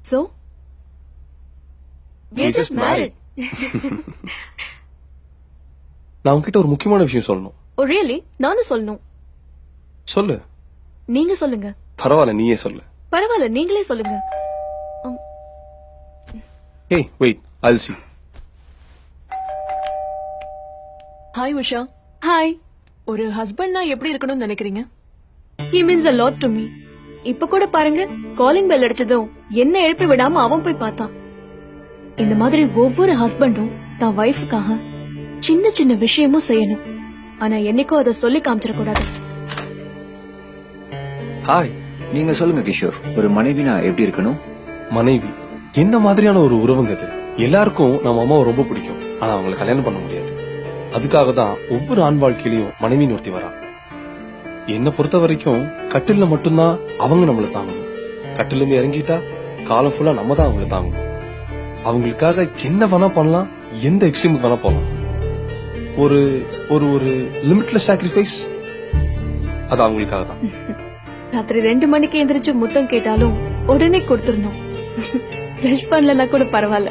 So, we're just married. நான் உன்கிட்ட ஒரு முக்கியமான விஷயம் சொல்லணும். Oh really? நானும் சொல்லணும். சொல்லு. நீங்க சொல்லுங்க. பரவாயில்ல, நீயே சொல்லு. பரவாயில்ல, நீங்களே சொல்லுங்க. Hey, wait, I'll see. Hi Usha. Hi. ஒரு ஹஸ்பண்ட்னா எப்படி இருக்கணும்னு நினைக்கிறீங்க? He means a lot to me. இப்ப கூட பாருங்க, காலிங் பெல் அடிச்சதும் என்ன எழுப்பி விடாம அவன் போய் பார்த்தான். இந்த மாதிரி ஒவ்வொரு ஹஸ்பண்டும் தான் வைஃப்காக சின்ன சின்ன விஷயமும் செய்யணும். ஆனா என்னைக்கும் அதை சொல்லி காமிச்சிடக்கூடாது. ஹாய். நீங்க சொல்லுங்க கிஷோர், ஒரு மனைவினா எப்படி இருக்கணும்? மனைவி என்ன மாதிரியான ஒரு உறவுங்க அது? எல்லாருக்கும் நம்ம அம்மாவை ரொம்ப பிடிக்கும், ஆனா அவங்களை கல்யாணம் பண்ண முடியாது. அதுக்காக தான் ஒவ்வொரு ஆண் வாழ்க்கையிலையும் மனைவின்னு ஒருத்தி வரா. என்னை பொறுத்த வரைக்கும் கட்டில்ல மட்டும்தான் அவங்க நம்மளை தாங்கணும். கட்டில இருந்து இறங்கிட்டா காலம் ஃபுல்லா நம்ம தான் அவங்களை தாங்கணும். அவங்களுக்காக என்ன வேணா பண்ணலாம், எந்த எக்ஸ்ட்ரீமுக்கு வேணா போகலாம். ஒரு ஒரு ஒரு லிமிட்லெஸ் சாக்ரிஃபைஸ், அது அவங்களுக்காக தான். ராத்திரி 2 மணிக்கு எந்திரிச்சு முத்தம் கேட்டாலும் உடனே கொடுத்துடணும். பிரஷ் பண்ணலன்னா கூட பரவாயில்ல.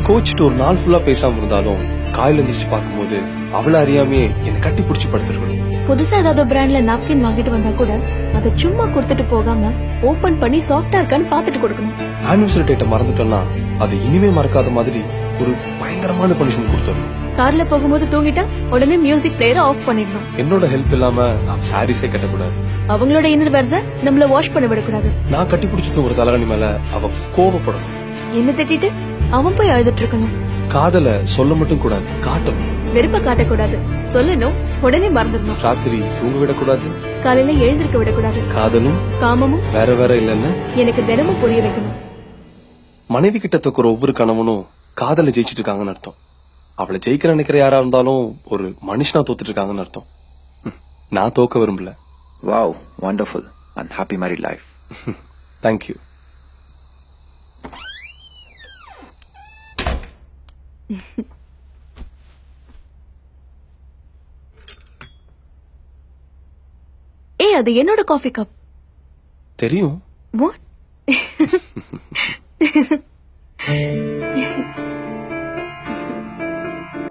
கோச்சிட்டு ஒரு நாள் ஃபுல்லா பேசாம இருந்தாலும் காலையில எந்திரிச்சு பார்க்கும்போது அவளை அறியாமையே என்னை கட்டி பிடிச்சி படுத்துருக்கணும். புதுசா ஏதாவது பிராண்ட்ல நாப்கின் வாங்கிட்டு வந்தா கூட அதை சும்மா கொடுத்துட்டு போகாம ஓபன் பண்ணி சாஃப்டா இருக்கான்னு பாத்துட்டு கொடுக்கணும். ஆனிவர்சரி டேட்டை மறந்துட்டோம்னா அதை இனிமே மறக்காத மாதிரி ஒரு பயங்கரமான பனிஷ்மெண்ட் கொடுத்துடணும். கார்ல போகும்போது தூங்கிட்டா உடனே மியூசிக் பிளேயரை ஆஃப் பண்ணிடணும். என்னோட ஹெல்ப் இல்லாம நான் சாரீஸே கட்டக்கூடாது. அவங்களோட இன்னர் வேர்ஸ நம்மள வாஷ் பண்ண விடக்கூடாது. நான் கட்டி பிடிச்சது ஒரு தலைவணி மேல அவ கோவப்படணும். என்ன திட்டிட்டு அவன் போய் அழுதுட்டு இருக்கணும். காதல சொல்ல மட்டும் கூடாது, காட்டணும். வெறுப்ப காட்டக்கூடாது, சொல்லணும், உடனே மறந்துடணும். ராத்திரி தூங்க விடக்கூடாது, காலையில எழுந்திருக்க விடக்கூடாது. காதலும் காமமும் வேற வேற இல்லைன்னு எனக்கு தினமும் புரிய வைக்கணும். மனைவி கிட்ட தக்குற ஒவ்வொரு கணவனும் காதல ஜெயிச்சிட்டு இருக்காங்கன்னு அர்த்தம். அவளை ஜெயிக்க நினைக்கிற யாரா இருந்தாலும் ஒரு மனுஷனா தோத்துட்டு இருக்காங்கன்னு அர்த்தம். நான் தோக்க விரும்பல. Wow, wonderful and happy married life. Thank you. ஏய், அது என்னோட காஃபி கப். தெரியும். What?